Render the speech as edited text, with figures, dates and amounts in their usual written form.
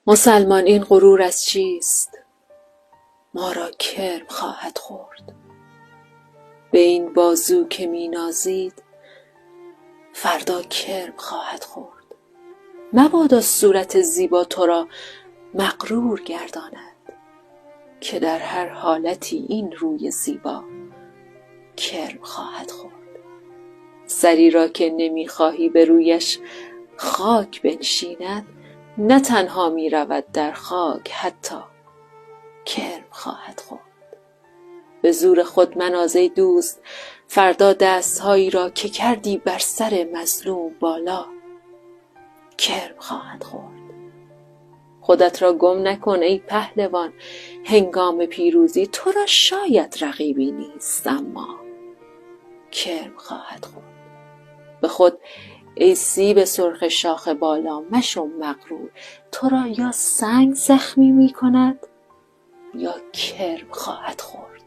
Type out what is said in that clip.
مسلمان این غرور از چیست؟ ما را کرم خواهد خورد. به این بازو که می نازید فردا کرم خواهد خورد. مبادا صورت زیبا تو را مغرور گرداند که در هر حالتی این روی زیبا کرم خواهد خورد. سری را که نمی خواهی به رویش خاک بنشیند نه تنها می رود در خاک، حتی کرم خواهد خورد. به زور خود مناز ای دوست فردا دستهایی را که کردی بر سر مظلوم بالا کرم خواهد خورد. خودت را گم نکن ای پهلوان هنگام پیروزی، تو را شاید رقیبی نیست اما کرم خواهد خورد. به خود ای سیب سرخ شاخ بالا مشو مغرور، تو را یا سنگ زخمی می کند یا کرم خواهد خورد.